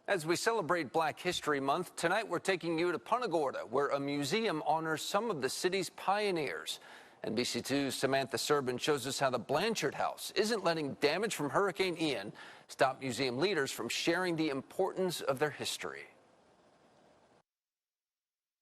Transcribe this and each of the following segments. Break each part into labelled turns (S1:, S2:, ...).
S1: As we celebrate Black History Month, tonight we're taking you to Punta Gorda, where a museum honors some of the city's pioneers. NBC2's Samantha Serbin shows us how the Blanchard House isn't letting damage from Hurricane Ian stop museum leaders from sharing the importance of their history.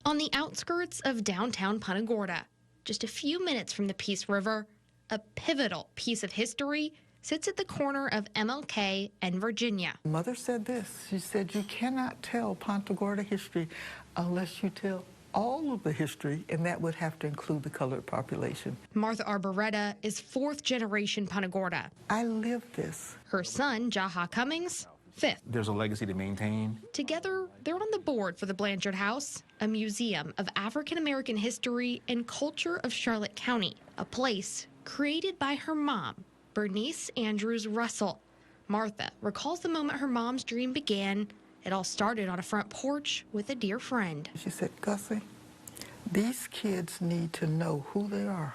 S2: On the outskirts of downtown Punta Gorda, just a few minutes from the Peace River, a pivotal piece of history sits at the corner of MLK and Virginia.
S3: Mother said this. She said, you cannot tell Punta Gorda history unless you tell all of the history, and that would have to include the colored population.
S2: Martha Arboretta is fourth-generation Punta Gorda.
S3: I lived this.
S2: Her son, Jaha Cummings, fifth.
S4: There's a legacy to maintain.
S2: Together, they're on the board for the Blanchard House, a museum of African-American history and culture of Charlotte County, a place created by her mom, Bernice Andrews Russell. Martha recalls the moment her mom's dream began. It all started on a front porch with a dear friend.
S3: She said, Gussie, these kids need to know who they are.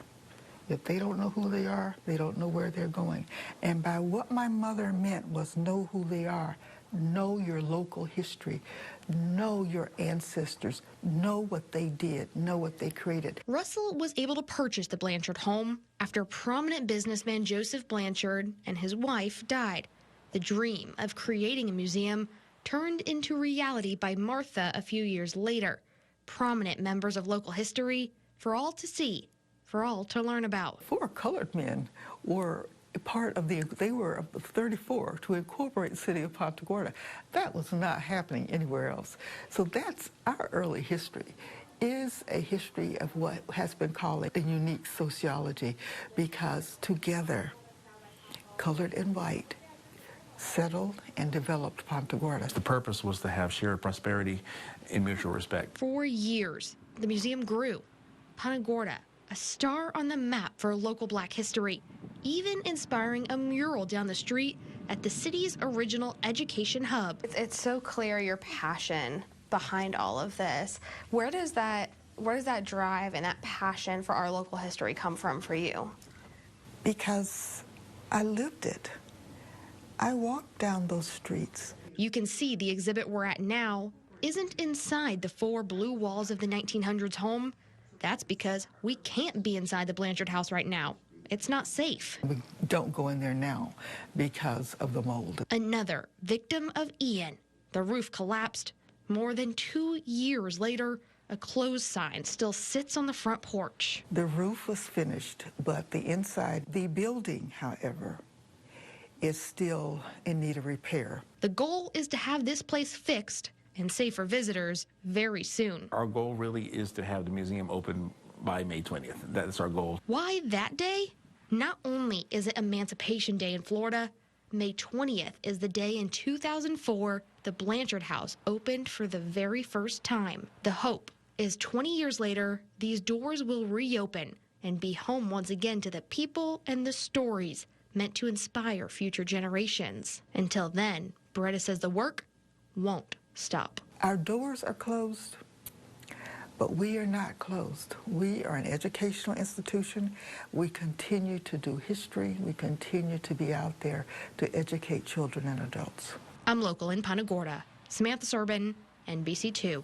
S3: If they don't know who they are, they don't know where they're going. And by what my mother meant was know who they are, know your local history, know your ancestors, know what they did, know what they created.
S2: Russell was able to purchase the Blanchard home after prominent businessman Joseph Blanchard and his wife died. The dream of creating a museum turned into reality by Martha a few years later. Prominent members of local history for all to see, for all to learn about.
S3: 4 colored men were part of they were 34 to incorporate the city of Punta Gorda. That was not happening anywhere else. So that's our early history, is a history of what has been called a unique sociology, because together, colored and white, settled and developed Punta Gorda.
S4: The purpose was to have shared prosperity and mutual respect.
S2: For years, the museum grew. Punta Gorda, a star on the map for local Black history, even inspiring a mural down the street at the city's original education hub.
S5: It's so clear your passion behind all of this. Where does that drive and that passion for our local history come from for you?
S3: Because I lived it. I walked down those streets.
S2: You can see the exhibit we're at now isn't inside the 4 blue walls of the 1900s home. That's because we can't be inside the Blanchard House right now. It's not safe.
S3: We don't go in there now because of the mold.
S2: Another victim of Ian. The roof collapsed. More than 2 years later, a closed sign still sits on the front porch.
S3: The roof was finished, but the inside, the building, however, is still in need of repair.
S2: The goal is to have this place fixed and safe for visitors very soon.
S4: Our goal really is to have the museum open by May 20th. That's our goal.
S2: Why that day? Not only is it Emancipation Day in Florida, May 20th is the day in 2004 the Blanchard House opened for the very first time. The hope is 20 years later, these doors will reopen and be home once again to the people and the stories meant to inspire future generations. Until then, Beretta says the work won't stop.
S3: Our doors are closed, but we are not closed. We are an educational institution. We continue to do history. We continue to be out there to educate children and adults.
S2: I'm local in Punta Gorda. Samantha Serbin, NBC2.